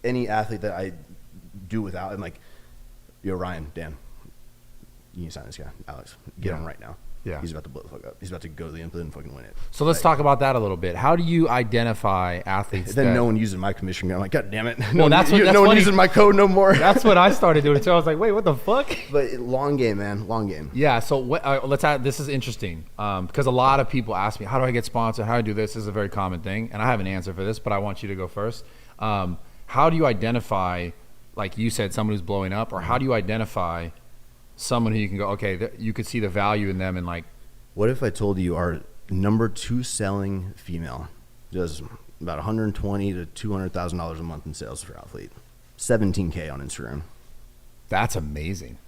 any athlete that I do without, I'm like, yo, Ryan, Dan, you need to sign this guy. Alex, get him right now. Yeah. He's about to blow the fuck up. He's about to go to the input and fucking win it. So let's talk about that a little bit. How do you identify athletes? Then no one using my commission. I'm like, God damn it. No one using my code no more. That's what I started doing too. I was like, wait, what the fuck? But long game, man. Long game. Yeah. So let's add, this is interesting because a lot of people ask me, how do I get sponsored? How do I do this? This is a very common thing. And I have an answer for this, but I want you to go first. How do you identify, like you said, someone who's blowing up, or how do you identify someone who you can go, okay, you could see the value in them and like, what if I told you our number 2 selling female does about $120,000 to $200,000 a month in sales for athlete, 17K on Instagram? That's amazing.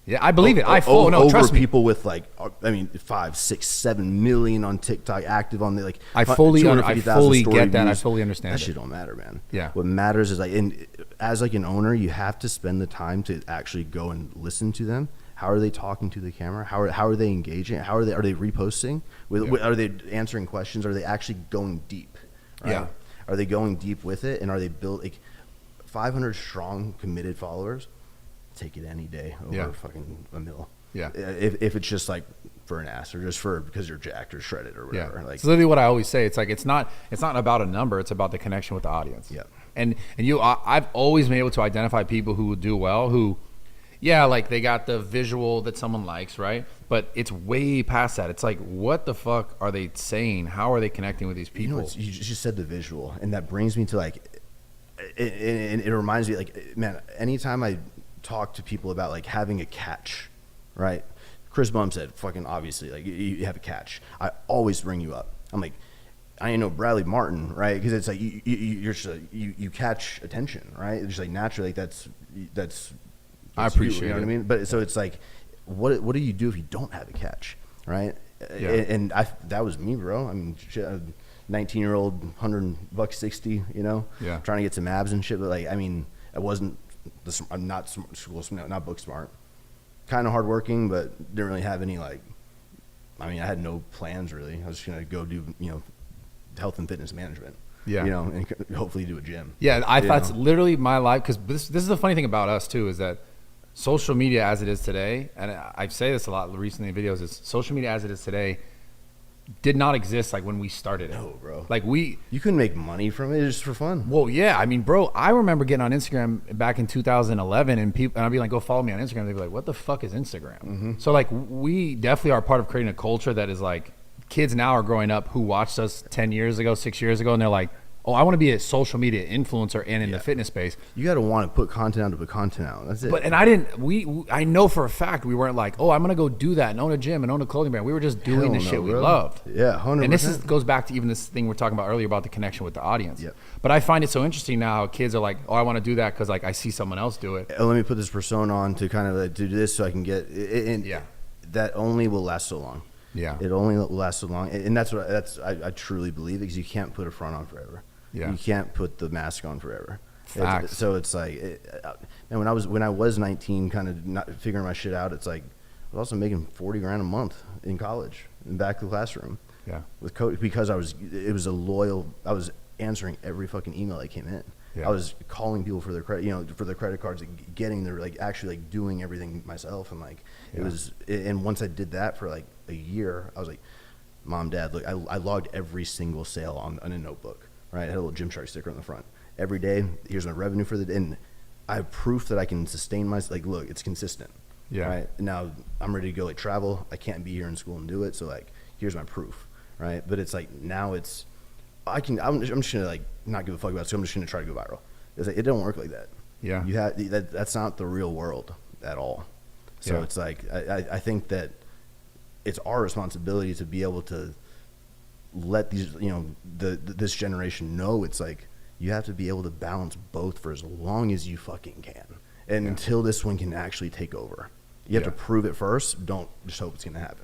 Yeah, I believe it. Trust me. People with like, I mean, 5, 6, 7 million on TikTok, active on the like. I fully get that. Views. I fully understand. That shit don't matter, man. Yeah. What matters is like, as like an owner, you have to spend the time to actually go and listen to them. How are they talking to the camera? How are they engaging? Are they reposting? Are they answering questions? Are they actually going deep? Right? Yeah. Are they going deep with it? And are they built like 500 strong committed followers? Take it any day over fucking a mil. Yeah. If it's just like for an ass or just because you're jacked or shredded or whatever. Yeah. Like, it's literally what I always say. It's like it's not about a number. It's about the connection with the audience. Yeah. And I've always been able to identify people who do well, who, yeah, like they got the visual that someone likes, right? But it's way past that. It's like, what the fuck are they saying? How are they connecting with these people? You just said the visual, and that brings me to like, it reminds me like, man, anytime I talk to people about like having a catch, right? Chris Bum said, fucking obviously, like you have a catch. I always bring you up. I'm like, I ain't no Bradley Martin, right? Because it's like you catch attention, right? It's just like naturally, like that's I appreciate you know it. what I mean? But so it's like, what do you do if you don't have a catch, right? Yeah. And that was me, bro. I mean, 19-year-old, $100-$60, you know, trying to get some abs and shit. But like, I mean, I'm not not book smart, kind of hardworking, but didn't really have any like. I mean, I had no plans really. I was just gonna go do health and fitness management. Yeah, and hopefully do a gym. Yeah, that's literally my life. Because this is the funny thing about us too, is that social media as it is today, and I say this a lot recently in videos, is social media as it is today did not exist like when we started it. No, bro. Like you couldn't make money from it just for fun. Well, yeah. I mean, bro, I remember getting on Instagram back in 2011 and I'd be like, go follow me on Instagram. They'd be like, what the fuck is Instagram? Mm-hmm. So like we definitely are part of creating a culture that is like, kids now are growing up who watched us 10 years ago, 6 years ago, and they're like, oh, I want to be a social media influencer and in the fitness space. You got to want to put content out to put content out. That's it. But I know for a fact we weren't like, oh, I'm gonna go do that and own a gym and own a clothing brand. We were just doing the shit we loved. Yeah, 100%. And this goes back to even this thing we're talking about earlier about the connection with the audience. Yep. But I find it so interesting now how kids are like, oh, I want to do that because like I see someone else do it. Let me put this persona on to kind of like, do this so I can get it. And that only will last so long. Yeah, it only lasts so long, and I truly believe it, because you can't put a front on forever. Yeah, you can't put the mask on forever. Facts. So it's like, and when I was 19, kind of not figuring my shit out, it's like I was also making $40,000 a month in college and back to the classroom. Yeah, with coach, because I was answering every fucking email that came in. Yeah. I was calling people for their credit, for their credit cards, and getting their actually doing everything myself, and it was. And once I did that for like a year, I was like, Mom, Dad, look, I logged every single sale on a notebook. Right, I had a little Gymshark sticker on the front. Every day, here's my revenue for the day, and I have proof that I can sustain myself. Look, it's consistent. Yeah. Right now, I'm ready to go travel. I can't be here in school and do it. So here's my proof. Right, but it's now it's. I'm just gonna not give a fuck about it, so I'm just gonna try to go viral. It's it don't work like that. Yeah. You have that's not the real world at all. So it's I think that it's our responsibility to be able to let these this generation know it's you have to be able to balance both for as long as you fucking can, and until this one can actually take over. You have to prove it first. Don't just hope it's gonna happen.